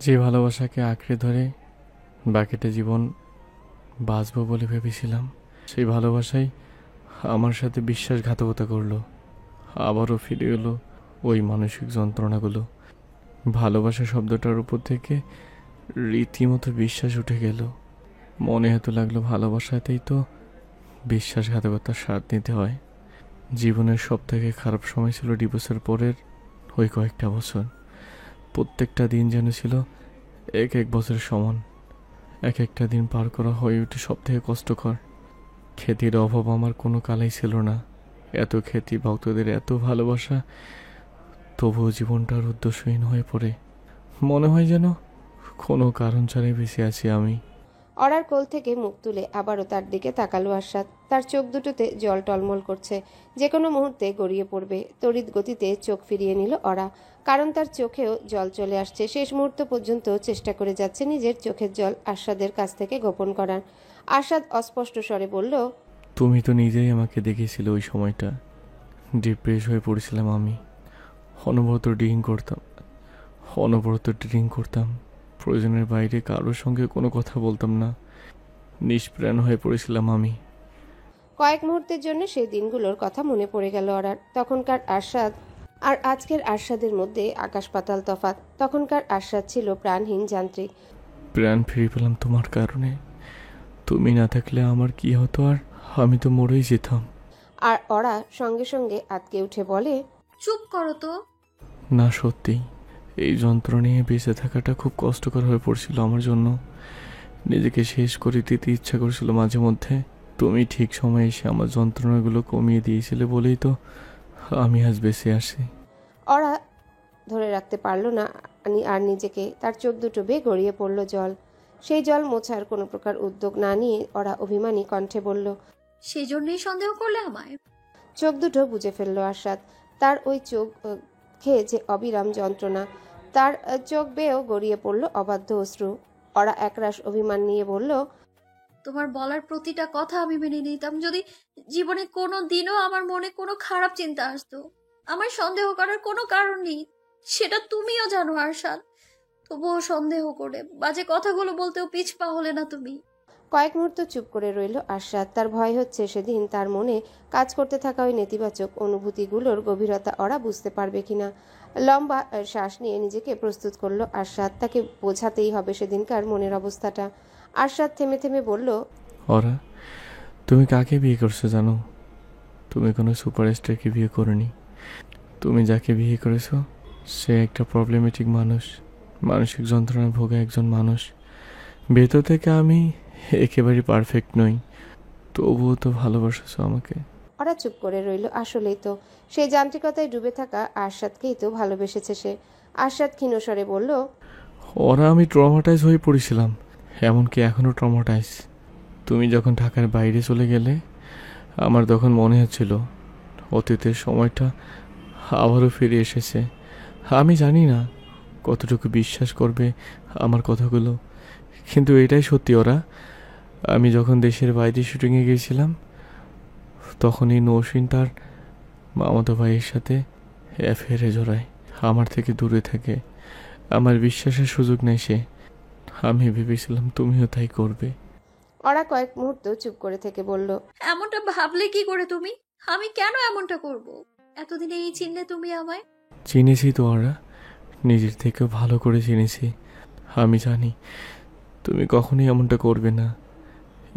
যে ভালোবাসাকে আঁকড়ে ধরে বাকিটা জীবন বাঁচবো বলে ভেবেছিলাম, সেই ভালোবাসাই আমার সাথে বিশ্বাসঘাতকতা করলো। আবারও ফিরে এলো ওই মানসিক যন্ত্রণাগুলো। ভালোবাসা শব্দটার উপর থেকে রীতিমতো বিশ্বাস উঠে গেল। মনে হতে লাগলো ভালোবাসাতেই তো বিশ্বাসঘাতকতার স্বাদ নিতে হয়। জীবনের সব থেকে খারাপ সময় ছিল ডিভোর্সের পরের ওই কয়েকটা বছর। প্রত্যেকটা দিন যেন ছিল এক এক বছরের সমান। এক একটা দিন পার করা হয়ে ওঠে সব থেকে কষ্টকর। খ্যাতির অভাব আমার কোনো কালেই ছিল না। এত খ্যাতি, ভক্তদের এত ভালোবাসা, তবুও জীবনটার উদ্দেশ্যহীন হয়ে পড়ে। মনে হয় যেন কোনো কারণ ছাড়াই বেঁচে আছি আমি। অরার কোল থেকে মুখ তুলে আবারও তার দিকে তাকালো আশাদ। তার চোখ দুটোতে জল টলমল করছে, যে কোনো মুহূর্তে গড়িয়ে পড়বে। তড়িৎ গতিতে চোখ ফিরিয়ে নিল অরা, কারণ তার চোখেও জল চলে আসছে। শেষ মুহূর্ত পর্যন্ত চেষ্টা করে যাচ্ছে নিজের চোখের জল আশাদের কাছ থেকে গোপন করার। আশাদ অস্পষ্ট স্বরে বলল, তুমি তো নিজেই আমাকে দেখেছিলে ওই সময়টা। ডিপ্রেস হয়ে পড়েছিলাম আমি। অনবরত ড্রিঙ্ক করতাম। প্রয়োজনের বাইরে কারোর সঙ্গে কোনো কথা বলতাম না। নিষ্প্রাণ হয়ে পড়েছিলাম আমি। কয়েক মুহূর্তের জন্য সেই দিনগুলোর কথা মনে পড়ে গেল অরার। তখনকার আশাদ আর আজকের আশাদের মধ্যে আকাশ পাতাল তফাৎ। তখনকার আশাদ ছিল প্রাণহীন, যান্ত্রিক। প্রাণ ফিরে পেলাম তোমার কারণে। তুমি না থাকলে আমার কি হতো, আর আমি তো মরেই যেতাম। আর অরা সঙ্গে সঙ্গে আতকে উঠে বলে, চুপ করো তো। না, সত্যি এই যন্ত্র নিয়ে বেঁচে থাকাটা খুব কষ্টকর হয়ে পড়ছিল আমার জন্য। নিজেকে শেষ করে দিতে ইচ্ছা করছিল মাঝে মধ্যে। তুমি ঠিক সময়ে এসে আমার যন্ত্রণাগুলো কমিয়ে দিয়েছিলে বলেই তো আমি আজ বেঁচে আসি। অরা ধরে রাখতে পারল না আর নিজেকে। তার চোখ দুটো বেয়ে গড়িয়ে পড়ল জল। সেই জল মোছার কোনো প্রকার উদ্যোগ না নিয়ে অরা অভিমানী কণ্ঠে বলল, সেই জন্যই সন্দেহ করলে আমায়? চোখ দুটো বুজে ফেলল আশাদ। তার ওই চোখ খেয়ে যে অবিরাম যন্ত্রণা। তার চোখ বেয়েও গড়িয়ে পড়ল অবাধ্য অশ্রু। অরা একরাশ অভিমান নিয়ে বলল, তোমার বলার প্রতিটা কথা আমি মেনে নিতাম যদি জীবনে কোনো দিনও আমার মনে কোনো খারাপ চিন্তা আসতো। আমার সন্দেহ করার কোনো কারণ নেই, সেটা তুমিও জানো আরশাদ। তবুও সন্দেহ করে বাজে কথাগুলো বলতেও পিছপা হলে না তুমি। কয়েক মুহূর্ত চুপ করে রইল আশাদ। তার ভয় হচ্ছে সেদিন তার মনে কাজ করতে থাকা ওই নেতিবাচক অনুভূতিগুলোর গভীরতা ওরা বুঝতে পারবে কিনা। লম্বা শ্বাস নিয়ে নিজেকে প্রস্তুত করলো আশাদ। তাকে বোঝাতেই হবে সেদিনকার মনের অবস্থাটা। আশাদ থেমে থেমে বলল, ওরা, তুমি কাকে বিয়ে করছো জানো? তুমি কোনো সুপারস্টারকে বিয়ে করনি। তুমি যাকে বিয়ে করেছো সে একটা প্রবলেমেটিক মানুষ, মানসিক যন্ত্রণায় ভোগা একজন মানুষ। ভেতর থেকে আমি একেবারে পারফেক্ট নই, তবুও তো ভালোবাসছো আমাকে। ওরা চুপ করে রইল। আসলেই তো সেই যান্ত্রিকতায় ডুবে থাকা আশাদকেই তো ভালোবেসেছে সে। আশাদ ক্ষীণস্বরে বলল, ওরা, আমি ট্রমাটাইজ হয়ে পড়েছিলাম, এমনকি এখনও ট্রমাটাইজ। তুমি যখন ঢাকার বাইরে চলে গেলে আমার তখন মনে হচ্ছিল অতীতের সময়টা আবারও ফিরে এসেছে। আমি জানি না কতটুকু বিশ্বাস করবে আমার কথাগুলো, কিন্তু এটাই সত্যি। ওরা, আমি যখন দেশের বাইরে শুটিংয়ে গিয়েছিলাম তখনই নৌসিন তার মামাতো ভাইয়ের সাথে অ্যাফেয়ারে জড়ায়। আমার থেকে দূরে থাকে, আমার বিশ্বাসের সুযোগ নেই সে। আমি ভেবেছিলাম তুমিও তাই করবে। ওরা কয়েক মুহূর্ত চুপ করে থেকে বলল, এমনটা ভাবলে কি করে তুমি? আমি কেন এমনটা করব? এতদিনে এই চিনলে তুমি আমায়। চিনেছি তো ওরা, নিজের থেকেও ভালো করে চিনেছি। আমি জানি তুমি কখনোই এমনটা করবে না।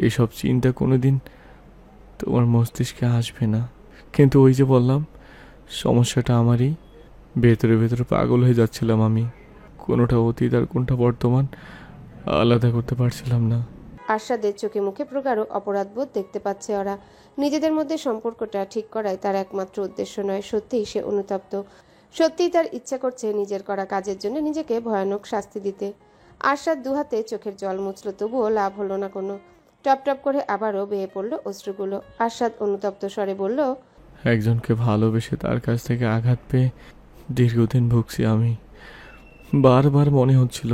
এসব চিন্তা কোনোদিন তোমার মস্তিষ্কে আসবে না। কিন্তু ওই যে বললাম, সমস্যাটা আমারই। ভেতরে ভেতরে পাগল হয়ে যাচ্ছিলাম আমি। কোনোটা অতীত আর কোনটা বর্তমান আলাদা করতে পারছিলাম না। আশাদের চোখে মুখে প্রগাঢ় অপরাধবোধ দেখতে পাচ্ছে ওরা। নিজেদের মধ্যে সম্পর্কটা ঠিক করাই তার একমাত্র উদ্দেশ্য নয়। সত্যিই সে অনুতপ্ত। সত্যিই তার ইচ্ছা করছে নিজের করা কাজের জন্য নিজেকে ভয়ানক শাস্তি দিতে। আশাদ দুহাতে চোখের জল মুছল, তবুও লাভ হলো না কোনো। টপ টপ করে আবারও বেয়ে পড়ল অশ্রুগুলো। আশাদ অনুতপ্ত স্বরে বলল, একজনকে ভালোবেসে তার কাছ থেকে আঘাত পেয়ে দীর্ঘদিন ভুগছি আমি। বারবার মনে হচ্ছিল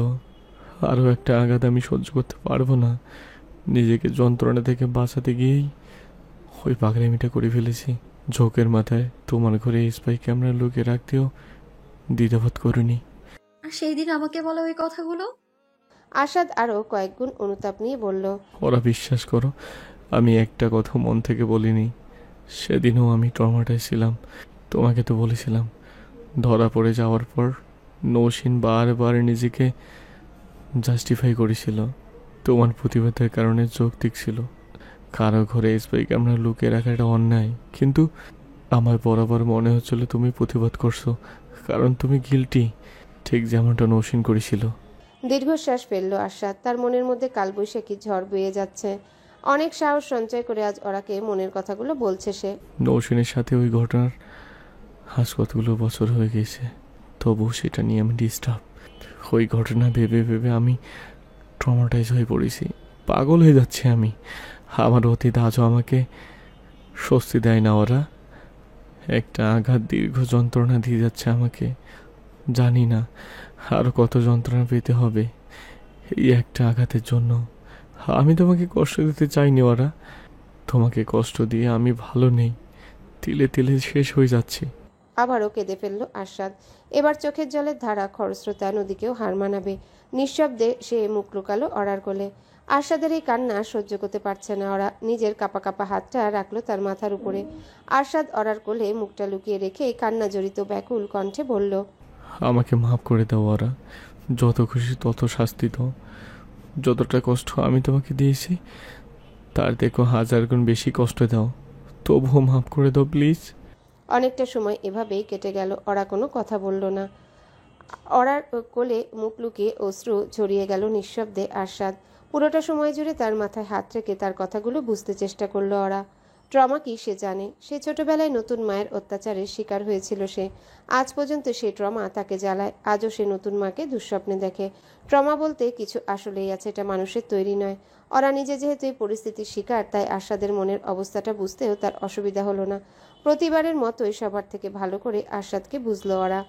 আরও একটা আঘাত আমি সহ্য করতে পারবো না। নিজেকে যন্ত্রণা থেকে বাঁচাতে গিয়েই ওই পাগলামিটা করে ফেলেছি। ঝোঁকের মাথায় তোমার ঘরে স্পাই ক্যামেরা লুকিয়ে রাখতেও দ্বিধাবোধ করিনি। আর সেই দিন আমাকে বলা ওই কথাগুলো? আরশাদ আরও কয়েকগুণ অনুতাপ নিয়ে বলল, ওরা বিশ্বাস করো, আমি একটা কথা মন থেকে বলিনি। সেদিনও আমি ট্রমাটায় ছিলাম। তোমাকে তো বলেছিলাম, ধরা পড়ে যাওয়ার পর নৌসিন বারবার নিজেকে জাস্টিফাই করেছিল। তোমার প্রতিবাদের কারণে যৌক্তিক ছিল। কারো ঘরে স্পাই ক্যামেরা লুকিয়ে রাখাটা অন্যায়, কিন্তু আমার বরাবর মনে হচ্ছিল তুমি প্রতিবাদ করছো, কারণ তুমি গিল্টি, ঠিক যেমনটা নৌসিন করেছিল। দীর্ঘশ্বাস ফেলল আরশাদ। তার মনের মধ্যে কালবৈশাখী ঝড় বয়ে যাচ্ছে। অনেক সাহস সঞ্চয় করে আজ ওরাকে মনের কথাগুলো বলছে সে। নৌসিনের সাথে ওই ঘটনার আজ কতগুলো বছর হয়ে গেছে, তবু সেটা নিয়ে আমি ডিস্টার্ব। ওই ঘটনা ভেবে ভেবে আমি ট্রমাটাইজ হয়ে পড়েছি, পাগল হয়ে যাচ্ছে আমি। আমার অতীত আজও আমাকে স্বস্তি দেয় না। ওরা একটা আঘাত দীর্ঘ যন্ত্রণা দিয়ে যাচ্ছে আমাকে। জানি না আরও কত যন্ত্রণা পেতে হবে এই একটা আঘাতের জন্য। আমি তোমাকে কষ্ট দিতে চাইনি ওরা, তোমাকে কষ্ট দিয়ে আমি ভালো নেই, তিলে তিলে শেষ হয়ে যাচ্ছি। আবারও কেঁদে ফেলল আরশাদ। এবার চোখের জলের ধারা খরস্রোতা নদীকেও হার মানাবে। নিঃশব্দে সে মুখ লুকালো অরার কোলে। আরশাদের এই কান্না সহ্য করতে পারছে না ওরা। নিজের কাপা কাপা হাতটা রাখলো তার মাথার উপরে। আরশাদ অরার কোলে মুখটা লুকিয়ে রেখে কান্না জড়িত ব্যাকুল কণ্ঠে বলল, আমাকে মাফ করে দাও ওরা, যত খুশি তত শাস্তি দাও। যতটা কষ্ট আমি তোমাকে দিয়েছি তার দেখো 1000 গুণ বেশি কষ্ট দাও, তবুও মাফ করে দাও প্লিজ। অনেকটা সময় এভাবেই কেটে গেল। ওরা কোনো কথা বলল না। অরার কোলে মুখ লুকিয়ে অশ্রু ঝরিয়ে গেল নিঃশব্দে আরশাদ। পুরোটা সময় জুড়ে তার মাথায় হাত রেখে তার কথাগুলো বুঝতে চেষ্টা করলো ওরা। ট্রমা কি সে জানে। সে ছোটবেলায় নতুন মায়ের অত্যাচারের শিকার হয়েছিল সে। আজ পর্যন্ত সে ট্রমা তাকে জ্বালায়। আজও সে নতুন মাকে দুঃস্বপ্নে দেখে। ট্রমা বলতে কিছু আসলেই আছে, এটা মানুষের তৈরি নয়। ওরা নিজে যেহেতু এই পরিস্থিতির শিকার, তাই আরশাদের মনের অবস্থাটা বুঝতেও তার অসুবিধা হলো না। প্রতিবারের মতোই সবার থেকে ভালো করে আরশাদকে বুঝলো ওরা।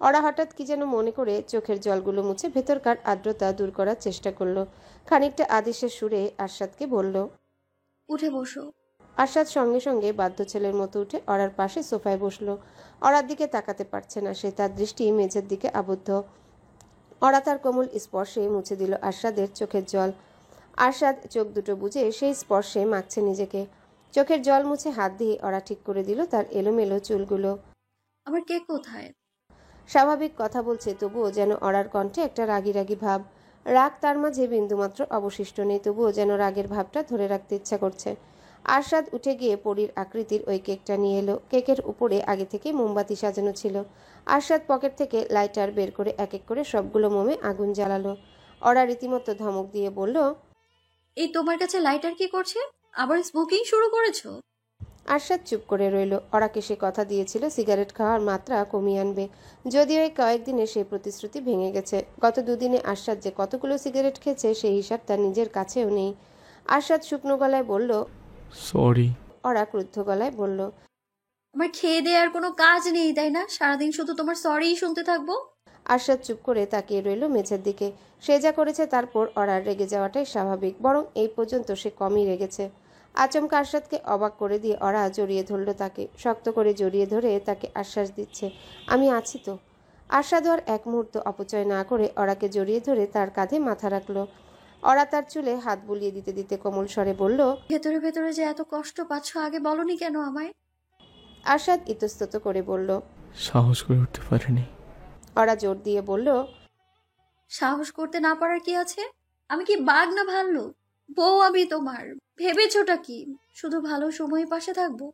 ওরা হঠাৎ কি যেন মনে করে চোখের জলগুলো মুছে ভেতরকার আর্দ্রতা দূর করার চেষ্টা করলো। খানিকটা আদেশের সুরে আরশাদকে বলল, উঠে বসো। আরশাদ সঙ্গে সঙ্গে বাধ্য ছেলের মতো উঠে অরার পাশে সোফায় বসলো। অরার দিকে তাকাতে পারছে না সে, তার দৃষ্টি মেঝের দিকে আবদ্ধ। অরা তার কোমল স্পর্শে মুছে দিল আরশাদের চোখের জল। আরশাদ চোখ দুটো বুজে সেই স্পর্শে মাখছে নিজেকে। চোখের জল মুছে হাত দিয়ে অরা ঠিক করে দিল তার এলোমেলো চুলগুলো। আমার কে কোথায়? স্বাভাবিক কথা বলছে, তবুও যেন অরার কণ্ঠে একটা রাগী রাগী ভাব। রাগ তার মাঝে বিন্দুমাত্র অবশিষ্ট নেই, তবুও যেন রাগের ভাবটা ধরে রাখতে ইচ্ছা করছে। আরশাদ উঠে গিয়ে পরীর আকৃতির ওই কেকটা নিয়ে এলো। কেকের উপরে আগে থেকে মোমবাতি সাজানো ছিল। আরশাদ পকেট থেকে লাইটার বের করে এক এক করে সবগুলো মোমে আগুন জ্বালালো। অরা রীতিমতো ধমক দিয়ে বলল, এই তোমার কাছে লাইটার কি করছে? আবার স্মোকিং শুরু করেছো? আরশাদ চুপ করে রইল। অরাকে সে কথা দিয়েছিল সিগারেট খাওয়ার মাত্রা কমিয়ে আনবে, যদিও এই কয়েকদিনে সেই প্রতিশ্রুতি ভেঙে গেছে। গত দুদিনে আরশাদ যে কতগুলো সিগারেট খেয়েছে সেই হিসাব তার নিজের কাছেও নেই। আরশাদ শুকনো গলায় বলল, সরি। অরা ক্রুদ্ধ গলায় বলল, আমার খেয়ে দেওয়ার কোনো কাজ নেই তাই না? সারাদিন শুধু তোমার সরিই শুনতে থাকবো। আরশাদ চুপ করে তাকিয়ে রইল মেঝের দিকে। সে যা করেছে তারপর অরার রেগে যাওয়াটাই স্বাভাবিক, বরং এই পর্যন্ত সে কমই রেগেছে। আচমকা আরশাদকে অবাক করে দিয়ে অরা জড়িয়ে ধরল তাকে, শক্ত করে জড়িয়ে ধরে তাকে আশ্বাস দিচ্ছে, আমি আছি তো। আরশাদ আর এক মুহূর্ত অপচয় না করে অরাকে জড়িয়ে ধরে তার কাঁধে মাথা রাখলো। অরা তার চুলে হাত বুলিয়ে দিতে দিতে কোমল স্বরে বলল, ভেতরে ভেতরে যে এত কষ্ট পাচ্ছ আগে বলনি কেন আমায়? আরশাদ ইতস্তত করে বলল। সাহস করে উঠতে পারিনি। অরা জোর দিয়ে বলল, সাহস করতে না পারার কি আছে? আমি কি বাঘ না ভাল্লুক? বউ আমি তোমার। ভেবেছোটা কি শুধু ভালো সময় পাশে থাকবো,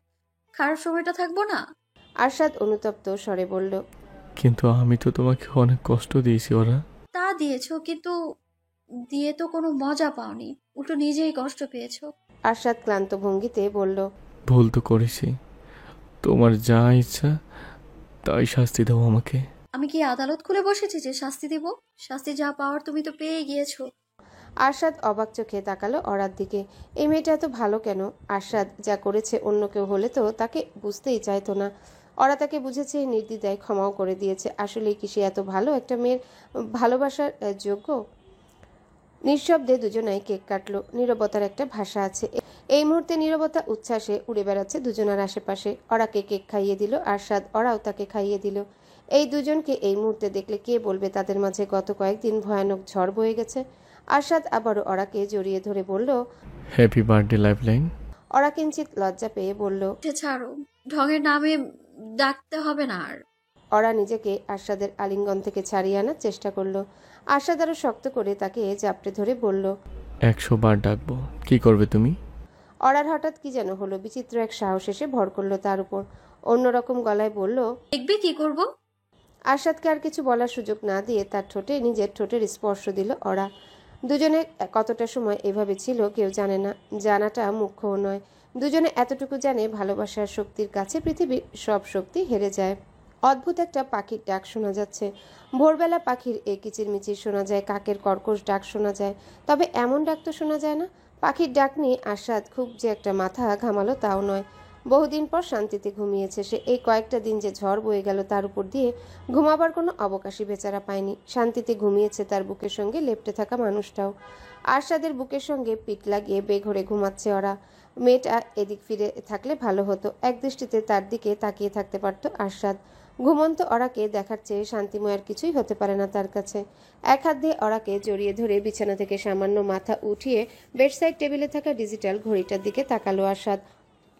খারাপ সময়টা থাকবো না? আরশাদ অনুতপ্ত স্বরে বলল, কিন্তু আমি তো তোমাকে অনেক কষ্ট দিয়েছি ওরা। তা দিয়েছো, কিন্তু দিয়ে তো কোনো মজা পাওনি, উল্টো নিজেই কষ্ট পেয়েছো। আরশাদ ক্লান্ত ভঙ্গিতে বলল, ভুল তো করেছি, তোমার যা ইচ্ছা তাই শাস্তি দাও আমাকে। আমি কি আদালত খুলে বসেছি যে শাস্তি দিব? শাস্তি যা পাওয়ার তুমি তো পেয়ে গিয়েছো। আরশাদ অবাক চোখে তাকালো অরার দিকে। এই মেয়েটা এত ভালো কেন? আরশাদ যা করেছে অন্য কেউ হলে তো তাকে বুঝতেই চাইতো না। অরা তাকে বুঝেছে, নির্দ্বিধায় ক্ষমাও করে দিয়েছে। আসলেই কি সে এত ভালো একটা মেয়ের ভালোবাসার যোগ্য? নিঃশব্দে দুজনাই কেক কাটলো। নীরবতার একটা ভাষা আছে। এই মুহূর্তে নীরবতা উচ্ছ্বাসে উড়ে বেড়াচ্ছে দুজনার আশেপাশে। অরাকে কেক খাইয়ে দিল আরশাদ, অরাও তাকে খাইয়ে দিল। এই দুজনকে এই মুহূর্তে দেখলে কে বলবে তাদের মাঝে গত কয়েকদিন ভয়ানক ঝড় বয়ে গেছে। আরশাদ আবারও অরাকে জড়িয়ে ধরে বলল। Happy birthday lifeline. অরা কিঞ্চিত লজ্জা পেয়ে বলল। ছাড়ো, ঢঙের নামে ডাকতে হবে না আর। অরা নিজেকে আরশাদের আলিঙ্গন থেকে ছাড়িয়ে আনার চেষ্টা করলো। আরশাদ আরো শক্ত করে তাকে জাপটে ধরে বলল। 100 বার ডাকবো, কি করবে তুমি? অরার হঠাৎ কি যেন হলো, বিচিত্র এক সাহস এসে ভর করলো তার উপর। অন্যরকম গলায় বলল। দেখবে কি করব। আরশাদকে আর কিছু বলার সুযোগ না দিয়ে তার ঠোঁটে নিজের ঠোঁটের স্পর্শ দিল অরা। দুজনে কতটা সময় এভাবে ছিল কেউ জানে না, জানাটা মুখ্যও নয়। দুজনে এতটুকু জানে ভালোবাসার শক্তির কাছে পৃথিবীর সব শক্তি হেরে যায়। অদ্ভুত একটা পাখির ডাক শোনা যাচ্ছে। ভোরবেলা পাখির কিচিরমিচির শোনা যায়, কাকের কর্কশ ডাক শোনা যায়, তবে এমন ডাক তো শোনা যায় না। পাখির ডাক নিয়ে আরশাদ খুব যে একটা মাথা ঘামালো তাও নয়। বহুদিন পর শান্তিতে ঘুমিয়েছে সে। এই কয়েকটা দিন যে ঝড় বয়ে গেল তার উপর দিয়ে ঘুমাবার কোনো অবকাশই বেচারা পায়নি। শান্তিতে ঘুমিয়েছে তার বুকের সঙ্গে লেপ্টে থাকা মানুষটাও। আরশাদের বুকের সঙ্গে পিঠ লাগিয়ে বেঘরে ঘুমাচ্ছে ওরা। মেয়েটা এদিক ফিরে থাকলে ভালো হতো। একদৃষ্টিতে তার দিকে তাকিয়ে থাকতে পারত আরশাদ। ঘুমন্ত অরাকে দেখার চেয়ে শান্তিময় আর কিছুই হতে পারে না তার কাছে। এক হাত দিয়ে অরাকে জড়িয়ে ধরে বিছানা থেকে সামান্য মাথা উঠিয়ে বেডসাইড টেবিলে থাকা ডিজিটাল ঘড়িটার দিকে তাকালো আরশাদ।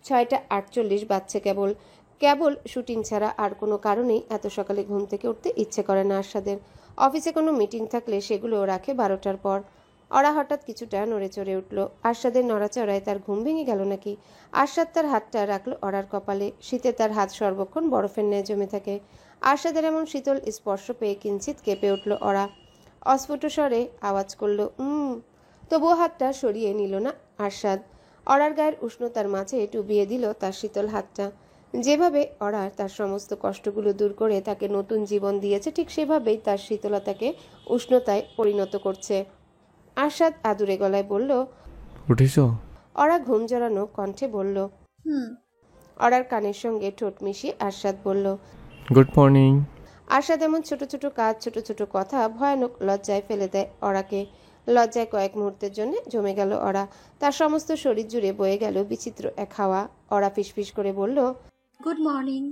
6:48 বাজছে কেবল। কেবল শুটিং ছাড়া আর কোনো কারণেই এত সকালে ঘুম থেকে উঠতে ইচ্ছে করে না আরশাদের। অফিসে কোনো মিটিং থাকলে সেগুলো রাখে 12টার পর। অরা হঠাৎ কিছুটা নড়ে চড়ে উঠল। আরশাদের নড়াচড়ায় তার ঘুম ভেঙে গেল নাকি? আরশাদ তার হাতটা রাখল অরার কপালে। শীতে তার হাত সর্বক্ষণ বরফের ন্যায় জমে থাকে। আরশাদের এমন শীতল স্পর্শ পেয়ে কিঞ্চিত কেঁপে উঠল অরা। অস্ফুট স্বরে আওয়াজ করল, তবুও হাতটা সরিয়ে নিল না আরশাদ। অরার গায়ের উষ্ণতার মাঝে ডুবিয়ে দিল তার শীতল হাতটা। যেভাবে অরার তার সমস্ত কষ্টগুলো দূর করে তাকে নতুন জীবন দিয়েছে, ঠিক সেভাবেই তার শীতলতাকে উষ্ণতায় পরিণত করছে। আরশাদ আদুরে গলায় বলল। উঠেছো? অরা ঘুম জড়ানো কণ্ঠে বলল। হুম। অরার কানের সঙ্গে ঠোঁট মিশিয়ে আরশাদ বলল। Good morning. আরশাদ এমন ছোট ছোট কাজ, ছোট ছোট কথা ভয়ানক লজ্জায় ফেলে দেয় অরাকে। লজ্জায় কয়েক মুহূর্তের জন্য জমে গেল অরা। তার সমস্ত শরীর জুড়ে বয়ে গেল বিচিত্র এক হাওয়া। অরা ফিসফিস করে বলল। Good morning.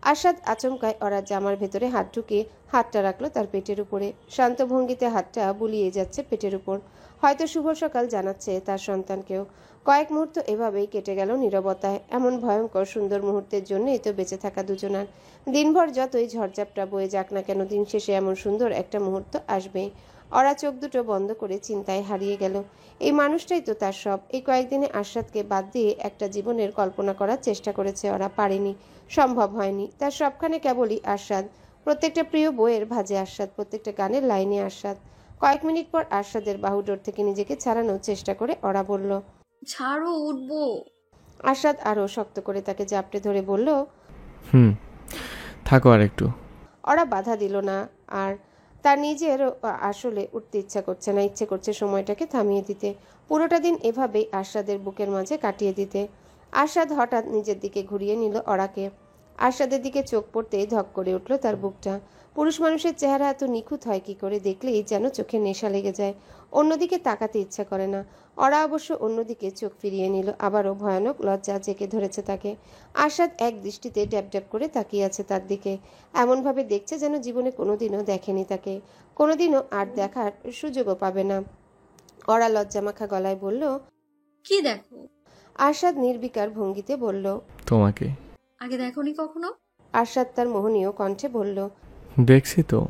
আরশাদ আচমকায় অরার জামার ভেতরে হাত ঢুকে হাতটা রাখলো তার পেটের উপরে। শান্ত ভঙ্গিতে হাতটা বুলিয়ে যাচ্ছে পেটের উপর, হয়তো শুভ সকাল জানাচ্ছে তার সন্তানকেও। কয়েক মুহূর্ত এভাবেই কেটে গেল নীরবতায়। এমন ভয়ঙ্কর সুন্দর মুহূর্তের জন্যই তো বেঁচে থাকা দুজনার। দিনভর যতই ঝড়ঝাপটা বয়ে যাক না কেন, দিন শেষে এমন সুন্দর একটা মুহূর্ত আসবেই। অরা চোখ দুটো বন্ধ করে চিন্তায় হারিয়ে গেল। এই মানুষটাই তো তার সব। এই কয়েকদিনে আরশাদকে বাদ দিয়ে একটা জীবনের কল্পনা করার চেষ্টা করেছে ওরা, পারেনি, সম্ভব হয়নি। তার সবখানে কেবলই আরশাদ। প্রত্যেকটা প্রিয় বইয়ের ভাজে আরশাদ, প্রত্যেকটা গানের লাইনে আরশাদ। কয়েক মিনিট পর আরশাদের বাহুডোর থেকে নিজেকে ছাড়ানোর চেষ্টা করে অরা বলল। ছাড়ো, উঠবো। আরশাদ আরো শক্ত করে তাকে জাপটে ধরে বলল। থাকো আর একটু। অরা বাধা দিল না। আর তার নিজের আসলে উঠতে ইচ্ছা করছে না, ইচ্ছে করছে সময়টাকে থামিয়ে দিতে, পুরোটা দিন এভাবেই আরশাদের বুকের মাঝে কাটিয়ে দিতে। আরশাদ হঠাৎ নিজের দিকে ঘুরিয়ে নিল অরাকে। আরশাদের দিকে চোখ পড়তেই ধক করে উঠল তার বুকটা। পুরুষ মানুষের চেহারা এত নিখুঁত হয় কি করে, দেখলেই যেন চোখে নেশা লেগে যায়। অন্যদিকে তাকাতে ইচ্ছা করে না। অরা অবশ্য অন্যদিকে চোখ ফিরিয়ে নিল। আবারও ভয়ানক লজ্জা জেঁকে ধরেছে তাকে। আরশাদ এক দৃষ্টিতে ড্যাব ড্যাব করে তাকিয়ে আছে তার দিকে, এমনভাবে দেখছে যেন জীবনে কোনোদিনও দেখেনি তাকে, কোনোদিনও আর দেখার সুযোগও পাবে না। অরা লজ্জামাখা গলায় বলল। কি দেখো? আরশাদ নির্বিকার ভঙ্গিতে বলল। তোমাকে। আগে দেখোনি কখনো? আরশাদ তার মোহনীয় কণ্ঠে বলল। দেখছি তো,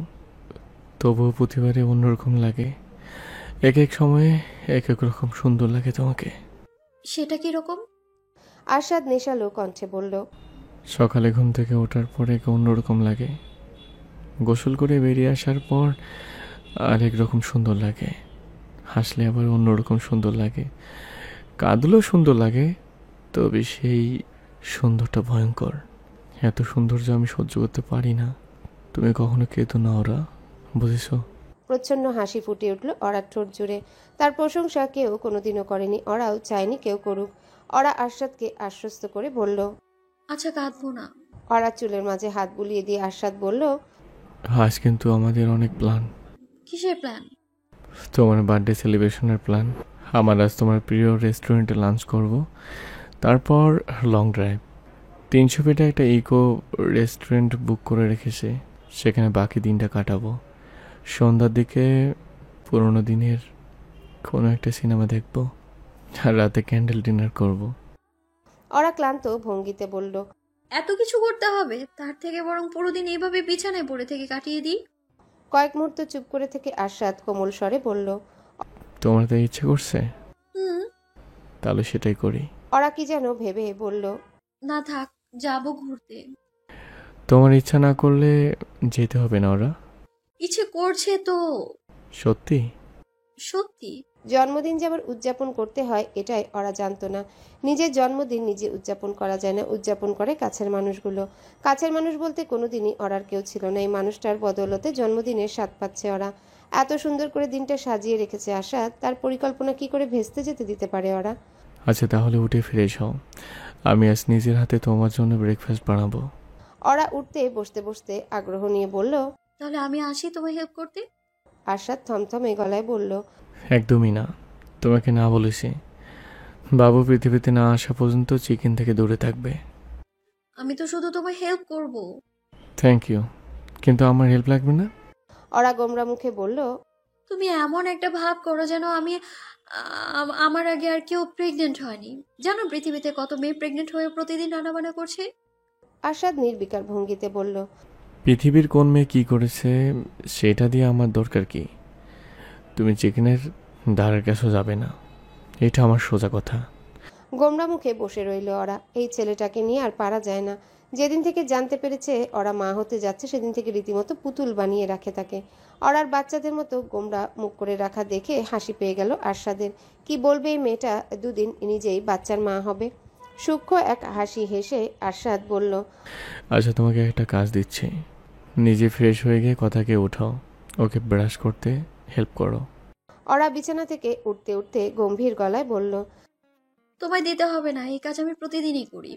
তবুও প্রতিবারে অন্যরকম লাগে। এক এক সময়ে এক এক রকম সুন্দর লাগে তোমাকে। সেটা কি রকম? আরশাদ নেশালো কণ্ঠে বলল। সকালে ঘুম থেকে ওঠার পর এক অন্যরকম লাগে, গোসল করে বেরিয়ে আসার পর আরেক রকম সুন্দর লাগে, হাসলে আবার অন্যরকম সুন্দর লাগে, কাঁদলেও সুন্দর লাগে, তবে সেই সুন্দরটা ভয়ঙ্কর। এত সৌন্দর্য আমি সহ্য করতে পারি না। তুমি কখনো কেঁদো না ওরা, বুঝেছ? প্রচ্ছন্ন হাসি ফুটে উঠল অরার ঠোঁট জুড়ে। তার প্রশংসা কেউ কোনোদিনও করেনি, ওরাও চায়নি কেউ করুক। অরা আরশাদকে আশ্বস্ত করে বলল। আচ্ছা, কাঁদবো না। অরা চুলের মাঝে হাত বুলিয়ে দিয়ে আরশাদ বলল। আজ কিন্তু আমাদের অনেক প্ল্যান। কিসের প্ল্যান? তোমার বার্থডে সেলিব্রেশনের প্ল্যান। আমার আজ তোমার প্রিয় রেস্টুরেন্টে লাঞ্চ করব, তারপর লং ড্রাইভ। 300 ফিটে একটা ইকো রেস্টুরেন্ট বুক করে রেখেছে, সেখানে বাকি দিনটা কাটাবো। সন্ধ্যার দিকে পুরোনো দিনের কোনো একটা সিনেমা দেখব, আর রাতে ক্যান্ডেল ডিনার করব। ওরা ক্লান্ত ভঙ্গিতে বলল, এত কিছু করতে হবে, তার থেকে বরং পুরো দিন এইভাবে বিছানায় পড়ে থেকে কাটিয়ে দিই। কয়েক মুহূর্ত চুপ করে থেকে আরশাদ কোমল স্বরে বলল, তোমার তো ইচ্ছে করছে, হুম। তাহলে সেটাই করি। ওরা কি যেন ভেবে বলল, না থাক, যাবো ঘুরতে। তোমার ইচ্ছা না করলে যেতে হবে না ওরা। ইচ্ছে করছে তো। সত্যি? সত্যি। জন্মদিন যেমন উদযাপন করতে হয় এটাই ওরা জানতো না। নিজের জন্মদিন নিজে উদযাপন করা যায় না, উদযাপন করে কাছের মানুষগুলো। কাছের মানুষ বলতে কোনোদিনই ওরার কেউ ছিল না। এই মানুষটার বদৌলতে জন্মদিনের স্বাদ পাচ্ছে ওরা। এত সুন্দর করে দিনটা সাজিয়ে রেখেছে আশা, তার পরিকল্পনা কি করে ভেস্তে যেতে দিতে পারে ওরা? আচ্ছা, তাহলে উঠে ফ্রেশ হও, আমি আজ নিজের হাতে তোমার জন্য ব্রেকফাস্ট বানাবো। ওরা উঠতে বসতে বসতে আগ্রহ নিয়ে বলল। তাহলে আমি আসি তোমায় হেল্প করতে। আশাদ থমথমে গলায় বলল, একদমই না, তোমাকে না বলেছি। বাবু পৃথিবীতে না আসা পর্যন্ত চিকেন থেকে দূরে থাকবে। আমি তো শুধু তোমায় হেল্প করব। থ্যাংক ইউ, কিন্তু আমার হেল্প লাগবে না। ওরা গোমরা মুখে বলল, তুমি এমন একটা ভাব করো যেন আমি আমার আগে আর কেউ প্রেগনেন্ট হয়নি। জানো পৃথিবীতে কত মেয়ে প্রেগনেন্ট হয়ে প্রতিদিন রান্নাবান্না করছে? আশাদ নির্বিকার ভঙ্গিতে বলল, পৃথিবীর কোন মেয়ে কী করেছে সেটা দিয়ে আমার দরকার কি? তুমি চিকেনের ধারের কাছেও যাবে না, এটা আমার সোজা কথা। গোমরা মুখে বসে রইল ওরা। এই ছেলেটাকে নিয়ে আর পারা যায় না। যেদিন থেকে জানতে পেরেছে ওরা মা হতে যাচ্ছে, সেদিন থেকে রীতিমতো পুতুল বানিয়ে রাখে তাকে। ওরার বাচ্চাদের মতো গোমরা মুখ করে রাখা দেখে হাসি পেয়ে গেল আরশাদের। কি বলবে এই মেয়েটা দুদিন নিজেই বাচ্চার মা হবে। সূক্ষ্ম এক হাসি হেসে আরশাদ বলল, আচ্ছা, তোমাকে একটা কাজ দিচ্ছি, নিজে ফ্রেশ হয়ে গিয়ে কথাকে উঠাও, ওকে ব্রাশ করতে হেল্প করো। ওরা বিছানা থেকে উঠতে উঠতে গম্ভীর গলায় বলল। তোমায় দিতে হবে না, এই কাজ আমি প্রতিদিনই করি।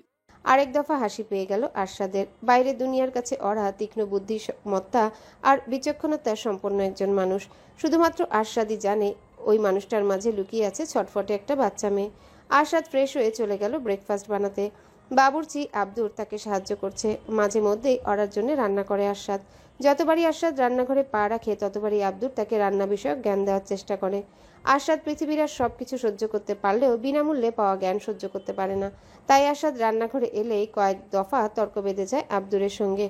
আরেক দফা হাসি পেয়ে গেল আরশাদের। বাইরের দুনিয়ার কাছে ওরা তীক্ষ্ণ বুদ্ধিমত্তা আর বিচক্ষণতা সম্পন্ন একজন মানুষ। শুধুমাত্র আরশাদই জানে ওই মানুষটার মাঝে লুকিয়ে আছে ছটফটে একটা বাচ্চা মেয়ে। আরশাদ ফ্রেশ হয়ে চলে গেল ব্রেকফাস্ট বানাতে। বাবুর্চি আব্দুর তাকে সাহায্য করছে। মাঝে মধ্যেই ওরার জন্য রান্না করে আরশাদ। যতবারই আরশাদ রান্নাঘরে পা রাখে ততবারই আব্দুর তাকে রান্না বিষয়ক জ্ঞান দেওয়ার চেষ্টা করে। আরশাদ পৃথিবীর আর সবকিছু সহ্য করতে পারলেও বিনামূল্যে পাওয়া জ্ঞান সহ্য করতে পারে না। তাই আরশাদ রান্নাঘরে এলেই কয়েক দফা তর্ক বেঁধে যায় আব্দুরের সঙ্গে।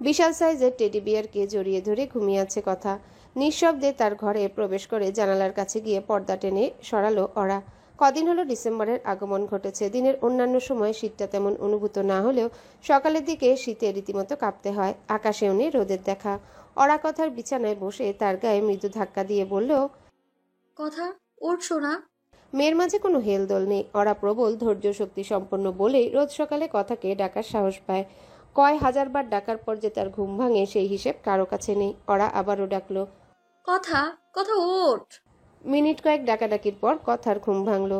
বিশাল সাইজের টেডি বিয়ারকে জড়িয়ে ধরে ঘুমিয়ে আছে কথা। নিঃশব্দে তার ঘরে প্রবেশ করে জানালার কাছে গিয়ে পর্দা টেনে সরালো ওরা। কদিন হলো ডিসেম্বরের আগমন ঘটেছে। দিনের অন্যান্য সময় শীতটা তেমন অনুভূত না হলেও সকালের দিকে শীতে রীতিমতো কাঁপতে হয়। আকাশেও নেই রোদের দেখা। ওরা কথার বিছানায় বসে তার গায়ে মৃদু ধাক্কা দিয়ে বলল, কথা উঠছো না? মেয়ের মাঝে কোনো হেলদোল নেই। ওরা প্রবল ধৈর্য শক্তি সম্পন্ন বলেই রোজ সকালে কথাকে ডাকার সাহস পায়। কয় হাজারবার ডাকার পর যে তার ঘুম ভাঙে সেই হিসেব কারো কাছে নেই। ওরা আবারও ডাকলো। কথা কথা ওঠ। মিনিট কয়েক ডাকাডাকির পর কথার ঘুম ভাঙল।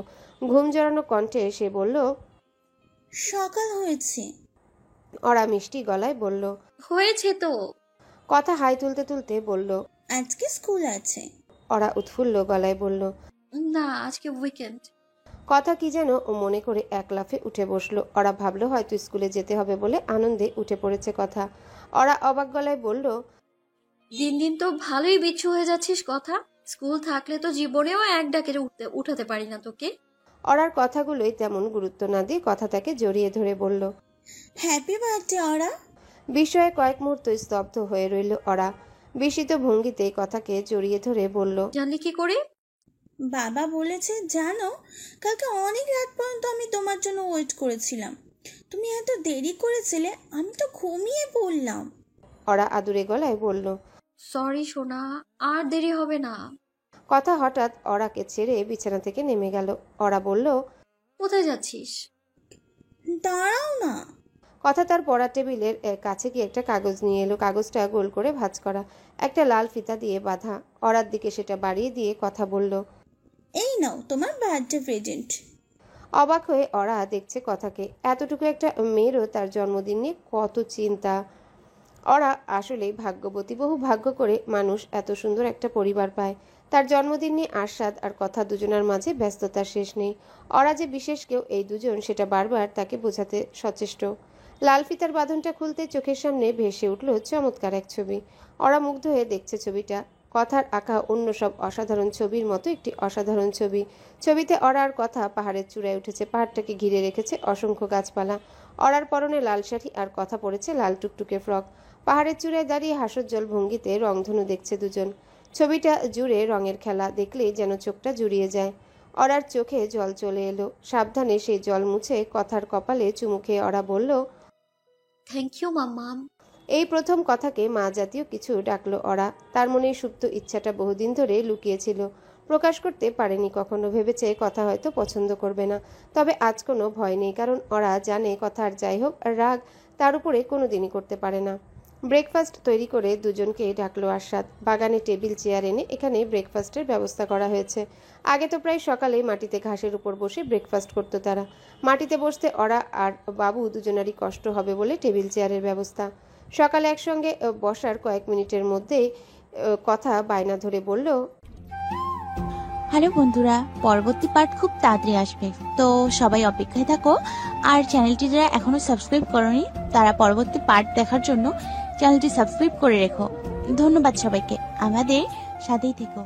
ঘুম জড়ানো কণ্ঠে সে বলল, সকাল হয়েছে। ওরা মিষ্টি গলায় বলল। হয়েছে তো। কথা হাই তুলতে তুলতে বলল, আজকে স্কুল আছে। ওরা উৎফুল্ল গলায় বলল। না, আজকে উইকেন্ড। কথা কি যেন ও মনে করে এক লাফে উঠে বসলো। ওরা ভাবলো হয়তো স্কুলে যেতে হবে বলে আনন্দে উঠে পড়েছে কথা। ওরা অবাক গলায় বলল, দিন দিন তো ভালোই বিচ্ছু হয়ে যাচ্ছিস কথা। স্কুল থাকলে তো জীবনেও এক ডাকে উঠাতে পারি না তোকে। ওরার কথাগুলোই তেমন গুরুত্ব না দিয়ে কথা তাকে জড়িয়ে ধরে বলল। হ্যাপি বার্থডে ওরা। বিস্ময়ে কয়েক মুহূর্ত স্তব্ধ হয়ে রইল ওরা। বিস্মিত ভঙ্গিতে কথাকে জড়িয়ে ধরে বলল, জানলি কি করে? বাবা বলেছে জানো, কালকে অনেক রাত পর্যন্ত আমি তোমার জন্য ওয়েট করেছিলাম। তুমি এত দেরি করেছিলে, আমি তো ঘুমিয়ে পড়লাম। ওরা আদুরে গলায় বলল। সরি সোনা, আর দেরি হবে না। কথা হঠাৎ ওরাকে ছেড়ে বিছানা থেকে নেমে গেল। ওরা বলল, কোথায় যাচ্ছিস? দাঁড়াও না। কথা তার পড়ার টেবিলের কাছে গিয়ে একটা কাগজ নিয়ে এলো। কাগজটা গোল করে ভাঁজ করা, একটা লাল ফিতা দিয়ে বাঁধা। ওরার দিকে সেটা বাড়িয়ে দিয়ে কথা বলল, এই নাও তোমার বার্থডে প্রেজেন্ট। অবাক হয়ে ওরা দেখছে কথাকে। এতটুকু একটা মেয়েরও তার জন্মদিন নিয়ে কত চিন্তা। ওরা আসলেই ভাগ্যবতী। বহু ভাগ্য করে মানুষ এত সুন্দর একটা পরিবার পায়। তার জন্মদিন নিয়ে আরশাদ আর কথা দুজনের মাঝে ব্যস্ততার শেষ নেই। ওরা যে বিশেষ কেউ এই দুজন সেটা বারবার তাকে বোঝাতে সচেষ্ট। লাল ফিতার বাঁধনটা খুলতে চোখের সামনে ভেসে উঠল চমৎকার এক ছবি। ওরা মুগ্ধ হয়ে দেখছে ছবিটা। কথার আঁকা অন্য সব অসাধারণ ছবির মতো একটি অসাধারণ ছবি। ছবিতে অরার কথা পাহাড়ের চূড়ায় উঠেছে, পাহাড়টাকে ঘিরে রেখেছে অসংখ্য গাছপালা। অরার পরনে লাল শাড়ি আর কথা পড়েছে লাল টুকটুকে ফ্রক। পাহাড়ের চূড়ায় দাঁড়িয়ে হাসজ্জ্বল ভঙ্গিতে রংধনু দেখছে দুজন। ছবিটা জুড়ে রঙের খেলা দেখলেই যেন চোখটা জুড়িয়ে যায়। অরার চোখে জল চলে এলো। সাবধানে সেই জল মুছে কথার কপালে চুমু খেয়ে অরা বলল, থ্যাংক ইউ মাম্মাম। এই প্রথম কথাকে মা জাতীয় কিছু ডাকলো অরা। তার মনে সুপ্ত ইচ্ছাটা বহুদিন ধরে লুকিয়েছিল, প্রকাশ করতে পারেনি কখনো। ভেবেছে কথা হয়তো পছন্দ করবে না, তবে আজ কোনো ভয় নেই, কারণ ওরা জানে কথার যাই হোক রাগ তার উপরে কোনোদিনই করতে পারে না। ব্রেকফাস্ট তৈরি করে দুজনকে ডাকলো আরশাদ। বাগানে টেবিল চেয়ার এনে এখানে ব্রেকফাস্টের ব্যবস্থা করা হয়েছে। আগে তো প্রায় সকালে মাটিতে ঘাসের উপর বসে ব্রেকফাস্ট করতো তারা। মাটিতে বসতে ওরা আর বাবু দুজনারই কষ্ট হবে বলে টেবিল চেয়ারের ব্যবস্থা। সকালে একসঙ্গে বসার কয়েক মিনিটের মধ্যেই কথা বায়না ধরে বলল, হ্যালো বন্ধুরা, পরবর্তী পার্ট খুব তাড়াতাড়ি আসবে, তো সবাই অপেক্ষায় থাকো। আর চ্যানেলটি যারা এখনো সাবস্ক্রাইব করোনি তারা পরবর্তী পার্ট দেখার জন্য চ্যানেলটি সাবস্ক্রাইব করে রেখো। ধন্যবাদ সবাইকে, আমাদের সাথেই থেকো।